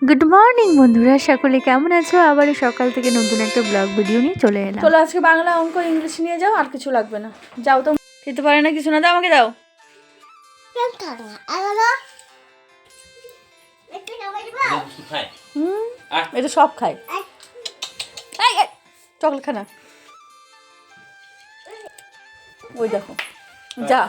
Good morning বন্ধুরা, সকলে কেমন আছো? আবার সকাল থেকে নতুন একটা ব্লগ ভিডিও নিয়ে চলে এলাম। চলো আজকে বাংলা, অঙ্ক, ইংলিশ নিয়ে যাও, আর কিছু লাগবে না। যাও তো, খেতে পারে না কিছু না, দাও আমাকে দাও। এটা সব খায়। চকলেট খানা ওই দেখো, যা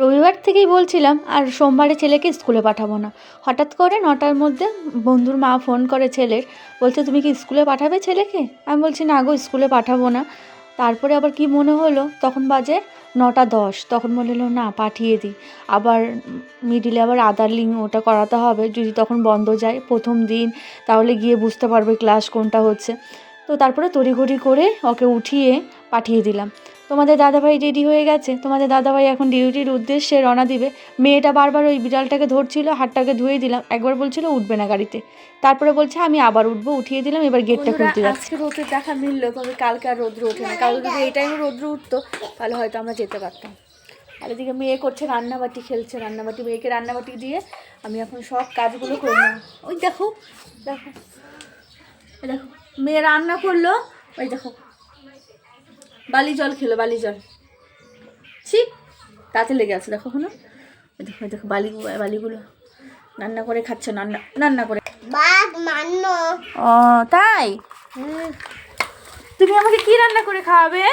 রবিবার থেকেই বলছিলাম আর সোমবারে ছেলেকে স্কুলে পাঠাবো না। হঠাৎ করে 9টার মধ্যে বন্ধুর মা ফোন করে ছেলের, বলছে তুমি কি স্কুলে পাঠাবে ছেলেকে? আমি বলছি না গো, স্কুলে পাঠাবো না। তারপরে আবার কি মনে হলো, তখন বাজে 9টা 10, তখন মনে হলো না পাঠিয়ে দিই। আবার মিডিলে আবার আধার লিঙ্ক ওটা করাতে হবে, যদি তখন বন্ধ যায় প্রথম দিন, তাহলে গিয়ে বুঝতে পারবে ক্লাস কোনটা হচ্ছে। তো তারপরে তড়িঘড়ি করে ওকে উঠিয়ে পাঠিয়ে দিলাম। তোমাদের দাদাভাই রেডি হয়ে গেছে, তোমাদের দাদাভাই এখন ডিউটির উদ্দেশ্যে রওনা দিবে। মেয়েটা বারবার ওই বিড়ালটাকে ধরছিল, হাতটাকে ধুয়ে দিলাম, একবার বলছিল উঠবে না গাড়িতে, তারপরে বলছে আমি আবার উঠবো, উঠিয়ে দিলাম, এবার গেটটা খুলতে যাচ্ছে। আজকে রোদের দেখা মিললো, তবে কালকে আর রৌদ্র ওঠে না। কাল যদি এই টাইমে রৌদ্র উঠতো তাহলে হয়তো আমরা যেতে পারতাম। আর এদিকে মেয়ে করছে রান্নাবাটি, খেলছে রান্নাবাটি। মেয়েকে রান্নাবাটি দিয়ে আমি এখন সব কাজগুলো করে নেব। ওই দেখো দেখো দেখো, মেয়ে রান্না করলো, ওই দেখো বালি জল খেলো, বালি জল ছি তাতে লেগে আছে। দেখো ওখানে, ওই দেখো ওই দেখো বালিগুলো রান্না করে খাচ্ছে, রান্না করে। ও তাই, তুমি আমাকে কি রান্না করে খাওয়াবে?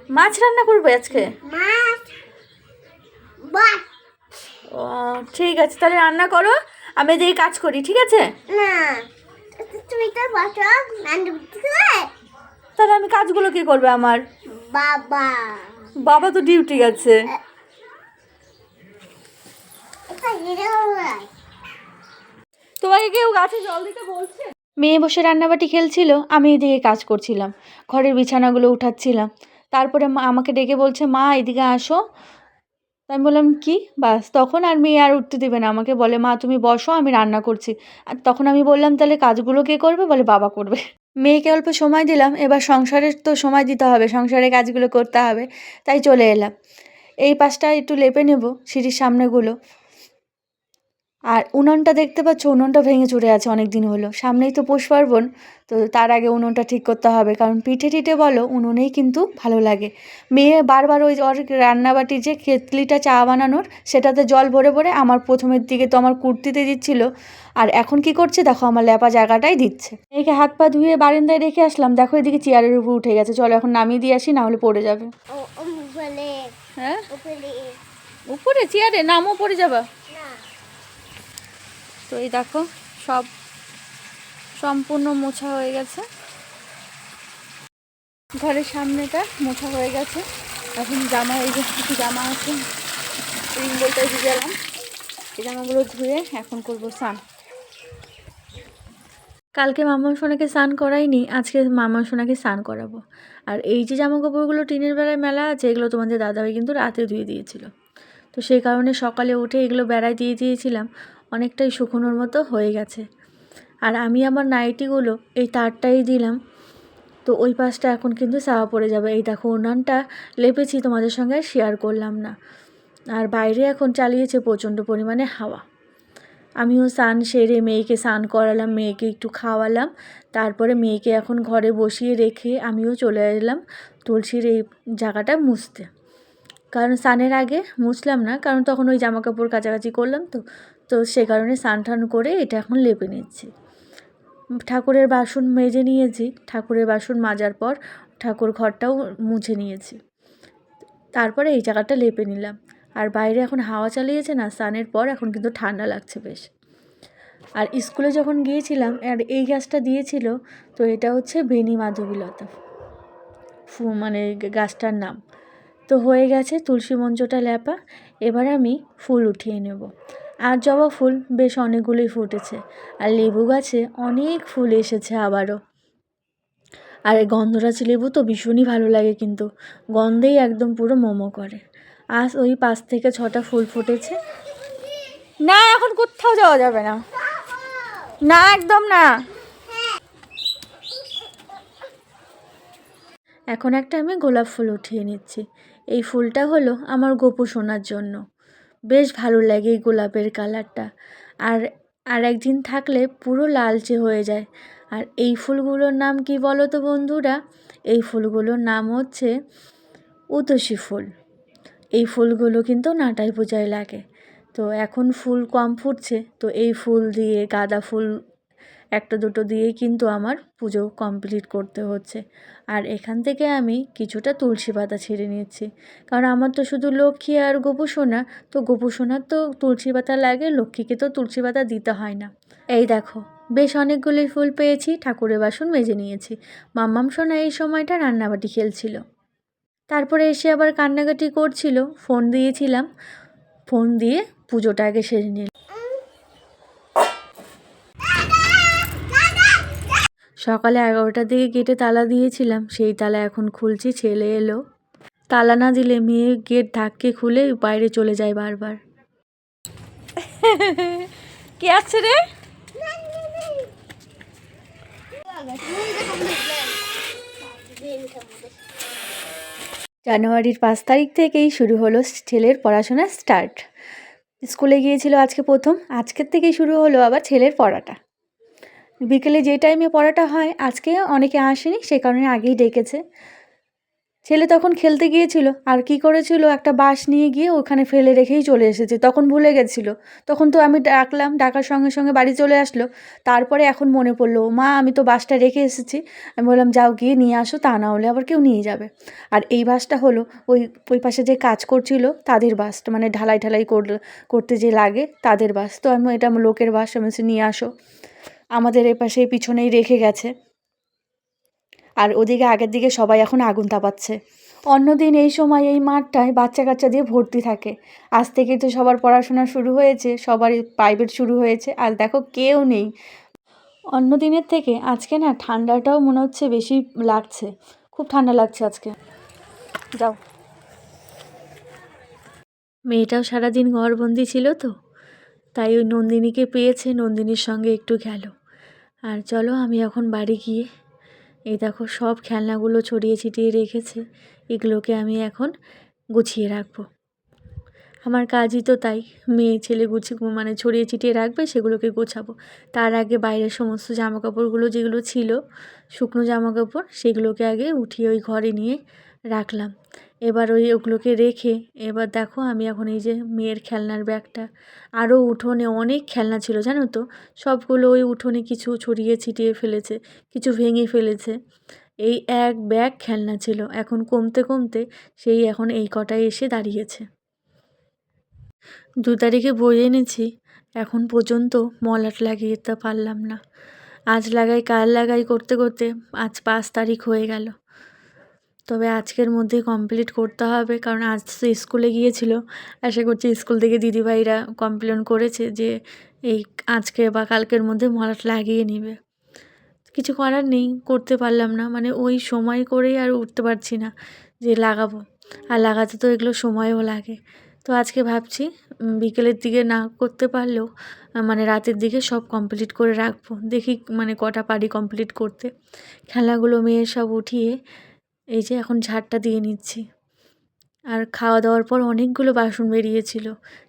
মাছ রান্না করবে আজকে? ও ঠিক আছে, তাহলে রান্না করো, আমি এদিকে কাজ করি, ঠিক আছে? তাহলে আমি কাজগুলো কি করবে আমার? বাবা তো ডিউটি গেছে। তোমাকে কেউ গাছে জল দিতে বলছে? মেয়ে বসে রান্নাবাটি খেলছিল, আমি এদিকে কাজ করছিলাম, ঘরের বিছানাগুলো উঠাচ্ছিলাম। তারপরে মা আমাকে ডেকে বলছে মা এদিকে আসো। আমি বললাম কি? বাস তখন আর মেয়ে আর উঠতে দেবে না, আমাকে বলে মা তুমি বসো, আমি রান্না করছি। আর তখন আমি বললাম তাহলে কাজগুলো কে করবে? বলে বাবা করবে। মেয়েকে অল্প সময় দিলাম, এবার সংসারের তো সময় দিতে হবে, সংসারের কাজগুলো করতে হবে, তাই চলে এলাম। এই পাশটা একটু লেপে নেব, সিঁড়ির সামনেগুলো। আর উনুনটা দেখতে পাচ্ছ, উনুনটা ভেঙে চুরে আছে, অনেক দিন হলো, সামনেই তো পৌষ পার্বণ, তো তার আগে উনুনটা ঠিক করতে হবে, কারণ পিঠে টিঠে বলো উনুনেই কিন্তু ভালো লাগে। মেয়ে বারবার ওই ওর রান্নাবাটি যে কেতলিটা চা বানানোর, সেটাতে জল ভরে ভরে আমার প্রথমের দিকে তো আমার কুর্তিতে দিচ্ছিল, আর এখন কি করছে দেখো, আমার ল্যাপা জায়গাটাই দিচ্ছে। মেয়েকে হাত পা ধুয়ে বারান্দায় রেখে আসলাম, দেখো এদিকে চেয়ারের উপর উঠে গেছে। চলো এখন নামিয়ে দিয়ে আসি, না হলে পড়ে যাবে। হ্যাঁ উপরে চেয়ারে নামও, পড়ে যাবা। তো এই দেখো সব সম্পূর্ণ মোছা হয়ে গেছে, ঘরের সামনেটা মোছা হয়ে গেছে। এখন জামা, এই যে কিছু জামা আছে, রিং বলতে ভিজালাম, এই জামাগুলো ধুয়ে এখন করবো স্নান। কালকে মামা সোনাকে স্নান করাইনি, আজকে মামা সোনাকে স্নান করাবো। আর এই যে জামা কাপড়গুলো টিনের বেলায় মেলা আছে, এগুলো তোমাদের দাদাভাই কিন্তু রাতে ধুয়ে দিয়েছিল, তো সেই কারণে সকালে উঠে এগুলো বেড়ায় দিয়ে দিয়েছিলাম, অনেকটাই শুকনোর মতো হয়ে গেছে। আর আমি আমার নাইটিগুলো এই তারটাই দিলাম, তো ওই পাশটা এখন কিন্তু সাওয়া পড়ে যাবে। এই দেখো উনানটা লেপেছি, তোমাদের সঙ্গে শেয়ার করলাম না। আর বাইরে এখন চালিয়েছে প্রচণ্ড পরিমাণে হাওয়া। আমিও স্নান সেরে মেয়েকে স্নান করালাম, মেয়েকে একটু খাওয়ালাম, তারপরে মেয়েকে এখন ঘরে বসিয়ে রেখে আমিও চলে এলাম তুলসীর এই জায়গাটা মুছতে। কারণ স্নানের আগে মুছলাম না, কারণ তখন ওই জামা কাপড় কাচাকাচি করলাম, তো সে কারণে স্নান টান করে এটা এখন লেপে নিচ্ছি। ঠাকুরের বাসন মেজে নিয়েছি, ঠাকুরের বাসন মাজার পর ঠাকুর ঘরটাও মুছে নিয়েছি, তারপরে এই জায়গাটা লেপে নিলাম। আর বাইরে এখন হাওয়া চালিয়েছে না, স্নানের পর এখন কিন্তু ঠান্ডা লাগছে বেশ। আর স্কুলে যখন গিয়েছিলাম আর এই গাছটা দিয়েছিল, তো এটা হচ্ছে বেনি মাধবীলতা, মানে গাছটার নাম। তো হয়ে গেছে তুলসী মঞ্চটা লেপা, এবার আমি ফুল উঠিয়ে নেব। আর জবা ফুল বেশ অনেকগুলোই ফুটেছে, আর লেবু গাছে অনেক ফুল এসেছে আবারও। আর এই গন্ধরাজ লেবু তো ভীষণই ভালো লাগে, কিন্তু গন্ধেই একদম পুরো মোমো করে। আজ ওই 5 থেকে 6টা ফুল ফুটেছে। না এখন কোথাও যাওয়া যাবে না, না একদম না। এখন একটা আমি গোলাপ ফুল উঠিয়ে নিচ্ছি, এই ফুলটা হলো আমার গোপু সোনার জন্য। বেশ ভালো লাগে এই গোলাপের কালারটা, আর আর একদিন থাকলে পুরো লালচে হয়ে যায়। আর এই ফুলগুলোর নাম কি বলো তো বন্ধুরা? এই ফুলগুলোর নাম হচ্ছে উতসী ফুল। এই ফুলগুলো কিন্তু নাটাই পূজায় লাগে। তো এখন ফুল কম ফুটছে, তো এই ফুল দিয়ে, গাঁদা ফুল একটা দুটো দিয়েই কিন্তু আমার পুজো কমপ্লিট করতে হচ্ছে। আর এখান থেকে আমি কিছুটা তুলসী পাতা ছিঁড়ে নিচ্ছি, কারণ আমার তো শুধু লক্ষ্মী আর গোপু সোনা, তো গোপু সোনার তো তুলসী পাতা লাগে, লক্ষ্মীকে তো তুলসী পাতা দিতে হয় না। এই দেখো, বেশ অনেকগুলি ফুল পেয়েছি, ঠাকুরের বাসন মেজে নিয়েছি। মাম্মাম সোনা এই সময়টা রান্নাবাটি খেলছিল। তারপরে এসে আবার কান্নাকাটি করছিল, ফোন দিয়েছিলাম, ফোন দিয়ে পুজোটা আগে সেরে নিল। সকালে 11টার দিকে গেটে তালা দিয়েছিলাম, সেই তালা এখন খুলছি, ছেলে এলো। তালা না দিলে মেয়ে গেট ধাক্কে খুলে বাইরে চলে যায় বারবার। কে আছে রে? জানুয়ারির 5 তারিখ থেকেই শুরু হলো ছেলের পড়াশোনা স্টার্ট। স্কুলে গিয়েছিল আজকে প্রথম, আজকের থেকেই শুরু হলো আবার ছেলের পড়াটা। বিকেলে যে টাইমে পড়াটা হয়, আজকে অনেকে আসেনি, সে কারণে আগেই ডেকেছে। ছেলে তখন খেলতে গিয়েছিল, আর কি করেছিল, একটা বাঁশ নিয়ে গিয়ে ওখানে ফেলে রেখেই চলে এসেছে। তখন ভুলে গেছিলো, তখন তো আমি ডাকলাম, ডাকার সঙ্গে সঙ্গে বাড়ি চলে আসলো। তারপরে এখন মনে পড়লো, মা আমি তো বাঁশটা রেখে এসেছি। আমি বললাম যাও গিয়ে নিয়ে আসো, তা না হলে আবার কেউ নিয়ে যাবে। আর এই বাঁশটা হলো ওই পাশে যে কাজ করছিল তাদের বাঁশটা, মানে ঢালাই করতে যে লাগে তাদের বাঁশ। তো আমি এটা লোকের বাঁশ, আমি নিয়ে আসো, আমাদের এ পাশে পিছনেই রেখে গেছে। আর ওদিকে আগের দিকে সবাই এখন আগুন তাপাচ্ছে। অন্যদিন এই সময় এই মাঠটায় বাচ্চা কাচ্চা দিয়ে ভর্তি থাকে। আজ থেকে তো সবার পড়াশোনা শুরু হয়েছে, সবারই প্রাইভেট শুরু হয়েছে, আর দেখো কেউ নেই। অন্য দিনের থেকে আজকে না ঠান্ডাটাও মনে হচ্ছে বেশি লাগছে, খুব ঠান্ডা লাগছে আজকে। যাও, মেয়েটাও সারাদিন ঘরবন্দি ছিল তো, তাই ওই নন্দিনীকে পেয়েছে, নন্দিনীর সঙ্গে একটু গেল। আর চলো আমি এখন বাড়ি গিয়ে, এই দেখো সব খেলনাগুলো ছড়িয়ে ছিটিয়ে রেখেছে, এগুলোকে আমি এখন গুছিয়ে রাখবো। আমার কাজই তো তাই, মেয়ে ছেলে মানে ছড়িয়ে ছিটিয়ে রাখবে, সেগুলোকে গোছাবো। তার আগে বাইরের সমস্ত জামাকাপড়গুলো যেগুলো ছিল, শুকনো জামাকাপড়, সেগুলোকে আগে উঠিয়ে ওই ঘরে নিয়ে রাখলাম। এবার ওগুলোকে রেখে, এবার দেখো আমি এখন এই যে মেয়ের খেলনার ব্যাগটা, আরও উঠোনে অনেক খেলনা ছিল জানো তো, সবগুলো ওই উঠোনে কিছু ছড়িয়ে ছিটিয়ে ফেলেছে, কিছু ভেঙে ফেলেছে। এই এক ব্যাগ খেলনা ছিল, এখন কমতে কমতে সেই এখন এই কটায় এসে দাঁড়িয়েছে। 2 তারিখে বই এনেছি, এখন পর্যন্ত মলাট লাগিয়ে দিতে পারলাম না। আজ লাগাই কাল লাগাই করতে করতে আজ 5 তারিখ হয়ে গেল। তবে আজকের মধ্যে কমপ্লিট করতে হবে, কারণ আজ তো স্কুলে গিয়েছিল। আশা করছি স্কুল থেকে দিদিভাইরা কমপ্লেন করেছে যে এই আজকে বা কালকের মধ্যে মলাট লাগিয়ে নেবে। কিছু করার নেই, করতে পারলাম না, মানে ওই সময় করেই আর উঠতে পারছি না যে লাগাবো, আর লাগাতে তো এগুলো সময়ও লাগে। তো আজকে ভাবছি বিকেলের দিকে না করতে পারলেও মানে রাতের দিকে সব কমপ্লিট করে রাখবো, দেখি মানে কটা পারি কমপ্লিট করতে। খেলাগুলো মেয়ের সব উঠিয়ে এই যে এখন ঝাড়টা দিয়ে নিচ্ছি। আর খাওয়া দাওয়ার পর অনেকগুলো বাসন বেরিয়েছিল,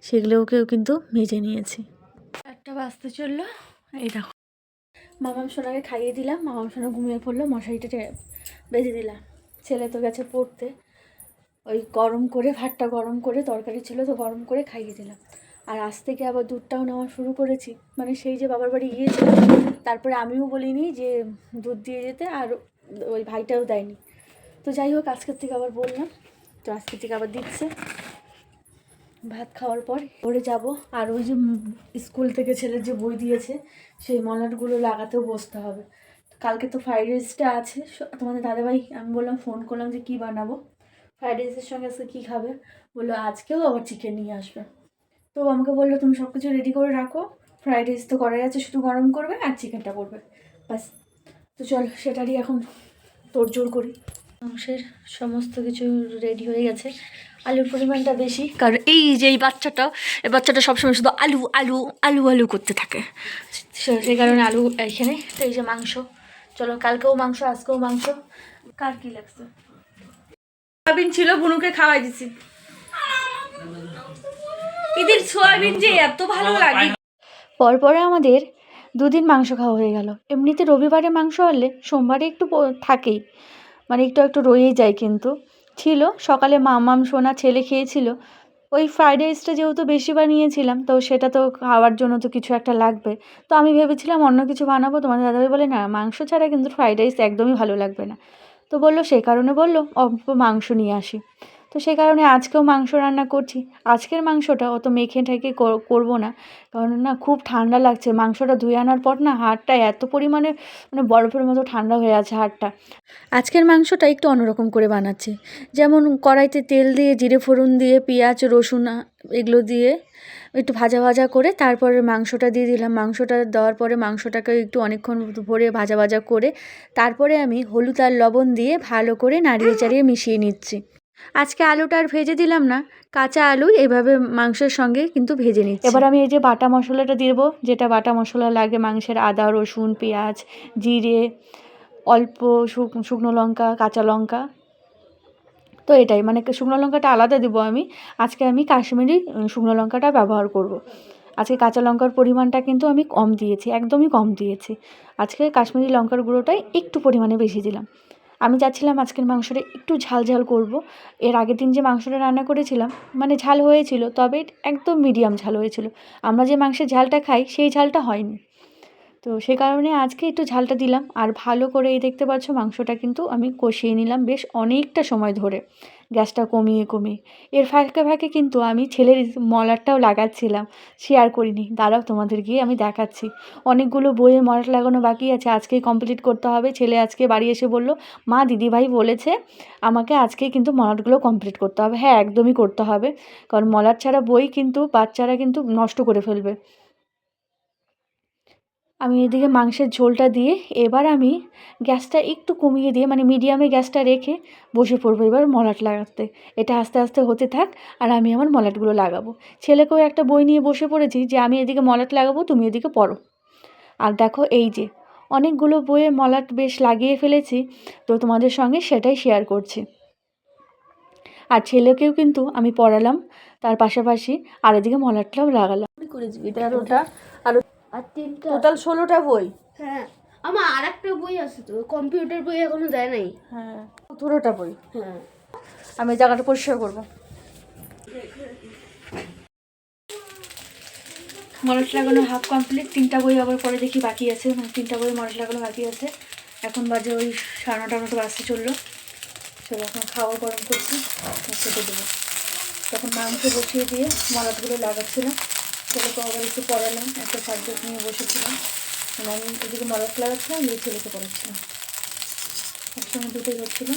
সেগুলোকেও কিন্তু মেজে নিয়েছি। 1টা বাজতে চললো, এই দেখো মামাম সোনাকে খাইয়ে দিলাম, মামাম সোনা ঘুমিয়ে পড়লো, মশারিটা বেঁধে দিলাম। ছেলে তো গেছে পড়তে, ওই গরম করে ভাতটা গরম করে, তরকারি ছিল তো গরম করে খাইয়ে দিলাম। আর আজ থেকে আবার দুধটাও নেওয়া শুরু করেছি, মানে সেই যে বাবার বাড়ি গিয়েছিলাম, তারপরে আমিও বলিনি যে দুধ দিয়ে যেতে, আর ওই ভাইটাও দেয়নি। তো যাই হোক আজকের থেকে আবার বললাম, তো আজকের থেকে আবার দিচ্ছে। ভাত খাওয়ার পর পরে যাব, আর ওই যে স্কুল থেকে ছেলের যে বই দিয়েছে সেই মলাটগুলো লাগাতেও বসতে হবে। কালকে তো ফ্রাইড রাইসটা আছে, তোমাদের দাদাভাই আমি বললাম, ফোন করলাম যে কী বানাবো, ফ্রাইড রাইসের সঙ্গে আজকে কী খাবে, বললো আজকেও আবার চিকেন নিয়ে আসবে। তো আমাকে বললো তুমি সব কিছু রেডি করে রাখো, ফ্রাইড রাইস তো করাই আছে, শুধু গরম করবে আর চিকেনটা করবে, ব্যাস। তো চলো সেটারই এখন তোড়জোড় করি। মাংসের সমস্ত কিছু রেডি হয়ে গেছে, আলুর পরিমাণটা বেশি, কারণ এই যে এই বাচ্চাটা সবসময় শুধু আলু আলু আলু আলু করতে থাকে, সেই কারণে আলু এখানে। তো এই যে মাংস, চলো কালকেও মাংস, আজকেও মাংস। কার কী লাগছে? সয়াবিন ছিল, বুনুকে খাওয়াই দিছি। এদের সয়াবিন যে এত ভালো লাগে। পরপরে আমাদের 2 দিন মাংস খাওয়া হয়ে গেল। এমনিতে রবিবারে মাংস হলে সোমবারে একটু থাকেই, মানে একটু একটু রয়েই যায়। কিন্তু ছিল, সকালে মামাম সোনা ছেলে খেয়েছিল। ওই ফ্রাইড রাইসটা যেহেতু বেশি বানিয়েছিলাম, তো সেটা তো খাওয়ার জন্য তো কিছু একটা লাগবে। তো আমি ভেবেছিলাম অন্য কিছু বানাবো। তোমাদের দাদাভাই বলে না, মাংস ছাড়া কিন্তু ফ্রাইড রাইস একদমই ভালো লাগবে না। তো বললো, সেই কারণে বললো অল্প মাংস নিয়ে আসি। তো সেই কারণে আজকেও মাংস রান্না করছি। আজকের মাংসটা অত মেখে ঠেকে করবো না, কারণ না খুব ঠান্ডা লাগছে। মাংসটা ধুয়ে আনার পর না হাড়টা এত পরিমাণে মানে বরফের মতো ঠান্ডা হয়ে আছে হাড়টা। আজকের মাংসটা একটু অন্যরকম করে বানাচ্ছি। যেমন কড়াইতে তেল দিয়ে, জিরে ফোড়ন দিয়ে, পেঁয়াজ রসুন এগুলো দিয়ে একটু ভাজা ভাজা করে তারপরে মাংসটা দিয়ে দিলাম। মাংসটা দেওয়ার পরে মাংসটাকে একটু অনেকক্ষণ ভরে ভাজা ভাজা করে তারপরে আমি হলুদ আর লবণ দিয়ে ভালো করে নাড়িয়ে চাড়িয়ে মিশিয়ে নিচ্ছি। আজকে আলুটা আর ভেজে দিলাম না, কাঁচা আলু এভাবে মাংসের সঙ্গে কিন্তু ভেজে নিচ্ছি। এবার আমি এই যে বাটা মশলাটা দিয়ে দেবো, যেটা বাটা মশলা লাগে মাংসের, আদা রসুন পেঁয়াজ জিরে অল্প শুকনো লঙ্কা কাঁচা লঙ্কা। তো এটাই, মানে শুকনো লঙ্কাটা আলাদা দেবো আমি। আজকে আমি কাশ্মীরি শুকনো লঙ্কাটা ব্যবহার করব। আজকে কাঁচা লঙ্কার পরিমাণটা কিন্তু আমি কম দিয়েছি, একদমই কম দিয়েছি। আজকে কাশ্মীরি লঙ্কার গুঁড়োটাই একটু পরিমাণে বেশি দিলাম। আমি চাচ্ছিলাম আজকের মাংসটা একটু ঝাল ঝাল করব। এর আগের দিন যে মাংসটা রান্না করেছিলাম মানে ঝাল হয়েছিল, তবে একদম মিডিয়াম ঝাল হয়েছিল। আমরা যে মাংসের ঝালটা খাই সেই ঝালটা হয়নি। তো সে কারণে আজকে একটু ঝালটা দিলাম। আর ভালো করে এই দেখতে পাচ্ছ মাংসটা কিন্তু আমি কষিয়ে নিলাম বেশ অনেকটা সময় ধরে, গ্যাসটা কমিয়ে কমিয়ে। এর ফাঁকে ফাঁকে কিন্তু আমি ছেলের মলাটটাও লাগাচ্ছিলাম, শেয়ার করিনি। দাঁড়াও তোমাদের গিয়ে আমি দেখাচ্ছি। অনেকগুলো বইয়ে মলাট লাগানো বাকি আছে, আজকেই কমপ্লিট করতে হবে। ছেলে আজকে বাড়ি এসে বলল, মা দিদিভাই বলেছে আমাকে আজকে কিন্তু মলাটগুলো কমপ্লিট করতে হবে। হ্যাঁ, একদমই করতে হবে, কারণ মলাট ছাড়া বই কিন্তু বাচ্চারা কিন্তু নষ্ট করে ফেলবে। আমি এদিকে মাংসের ঝোলটা দিয়ে এবার আমি গ্যাসটা একটু কমিয়ে দিয়ে, মানে মিডিয়ামে গ্যাসটা রেখে বসে পড়বো এবার মলাট লাগাতে। এটা আস্তে আস্তে হতে থাক আর আমি আমার মলাটগুলো লাগাবো। ছেলেকেও একটা বই নিয়ে বসে পড়েছি যে আমি এদিকে মলাট লাগাবো, তুমি এদিকে পড়ো। আর দেখো এই যে অনেকগুলো বইয়ে মলাট বেশ লাগিয়ে ফেলেছি, তো তোমাদের সঙ্গে সেটাই শেয়ার করছি। আর ছেলেকেও কিন্তু আমি পড়ালাম তার পাশাপাশি, আর এদিকে মলাটটাও লাগালাম। করেছি এটা আর ওটা আর 3টা টোটাল 16টা বই। হ্যাঁ, আমার আরেকটা বই আছে তো, কম্পিউটার বই এখনো দেয় নাই। হ্যাঁ, 17টা বই। হ্যাঁ, আমি জায়গাটা পরিষ্কার করবো। মলাট লাগানো হাফ কমপ্লিট। 3টা বই আবার পরে দেখি বাকি আছে, মানে 3টা বই মলাট লাগানো বাকি আছে। এখন বাজে ওই 9:30 মতো বাজতে চললো। চলো এখন খাওয়া গরম করছি, খেতে দেবো। তখন মাংস বসিয়ে দিয়ে মলাটগুলো লাগাচ্ছিলাম। ছেলেকে আবার একটু পড়ালাম, একটা সাবজেক্ট নিয়ে বসেছিলাম। আমি এদিকে মলাট লাগাচ্ছিলাম, দিয়ে ছেলেকে পড়াচ্ছিলাম, একসঙ্গে দুটোই হচ্ছিল।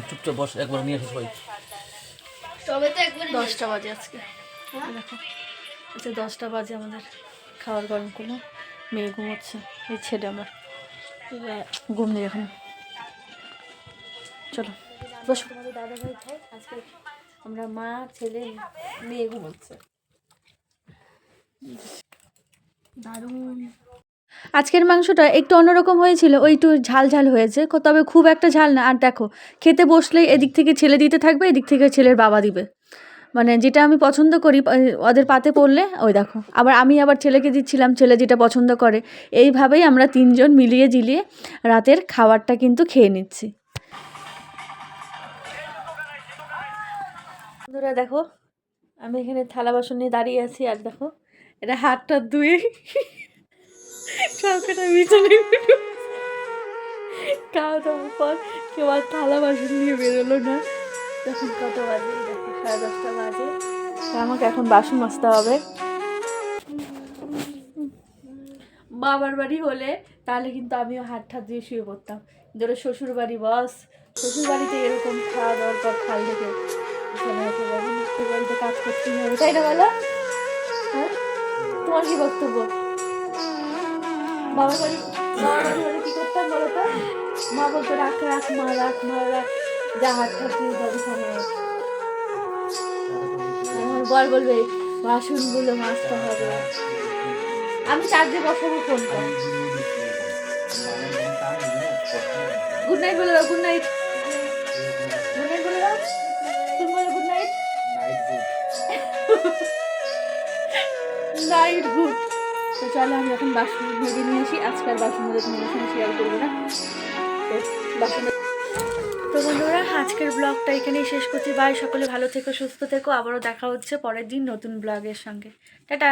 চুপচাপ বস, একবার নিয়ে আসো সবাই। তবে তো একবার 10টা বাজে আজকে, দেখো আচ্ছা 10টা বাজে আমাদের খাবার গরম করলাম। মেয়ে ঘুমোচ্ছে, এই ছেলে আমার ঘুম নেই এখন। চলো বসো, তোমাদের দাদাভাই খাই। আজকে আমরা মা ছেলে মেয়ে ঘুমোচ্ছে, দারুণ। আজকের মাংসটা একটু অন্যরকম হয়েছিল, ওই একটু ঝাল ঝাল হয়েছে, তবে খুব একটা ঝাল না। আর দেখো খেতে বসলেই এদিক থেকে ছেলে দিতে থাকবে, এদিক থেকে ছেলের বাবা দিবে। মানে যেটা আমি পছন্দ করি ওদের পাতে পড়লে ওই দেখো, আমি আবার ছেলেকে দিচ্ছিলাম, ছেলে যেটা পছন্দ করে। এইভাবেই আমরা 3জন মিলিয়ে জিলিয়ে রাতের খাবারটা কিন্তু খেয়ে নিচ্ছি। বন্ধুরা দেখো, আমি এখানে থালা বাসন নিয়ে দাঁড়িয়ে আছি, আর দেখো এটা হাতটা ধুয়ে সবকটা বিছানায় খাওয়া দাওয়ার পর কেউ আর থালা বাসন নিয়ে বেরোলো না। তখন কত বাজে দেখো, 10:30 বাজে। আমাকে এখন বাসন মাজতে হবে। বাবার বাড়ি হলে তাহলে কিন্তু আমিও হাত দিয়ে শুয়ে পড়তাম। ধরো শ্বশুর বাড়ি বস, শ্বশুর বাড়িতে এরকম খাওয়া দাওয়ার পর খাল থেকে বাড়িতে কাজ করতে হবে, তাই না বলো? হ্যাঁ, তোমার কি বক্তব্য? বাবার বাড়ি হলে কি করতাম বলো তো? মা বলতো রাখ রাখ মা, রাখ মা রাখ, যা হাত দিয়ে যাবে সামনে। আমার বর বলবে বাসনগুলো মাজতে হবে। আমি চার্জে বসাবো ফোনটা। গুড নাইট বলে দাও, গুড নাইট। গুড নাইট বলে দাও, তুমি বলো গুড নাইট। Night good. তো চলো আমি এখন বাসন ভেজে নিয়ে আসি। আজকাল বাসন মধ্যে তোমাদের সঙ্গে শেয়ার করবো না। তো বাসন, তো বন্ধুরা আজকের ব্লগটা এখানেই শেষ করছি। বাই, সকলে ভালো থেকো, সুস্থ থেকো। আবারও দেখা হচ্ছে পরের দিন নতুন ব্লগের সঙ্গে। টাটা।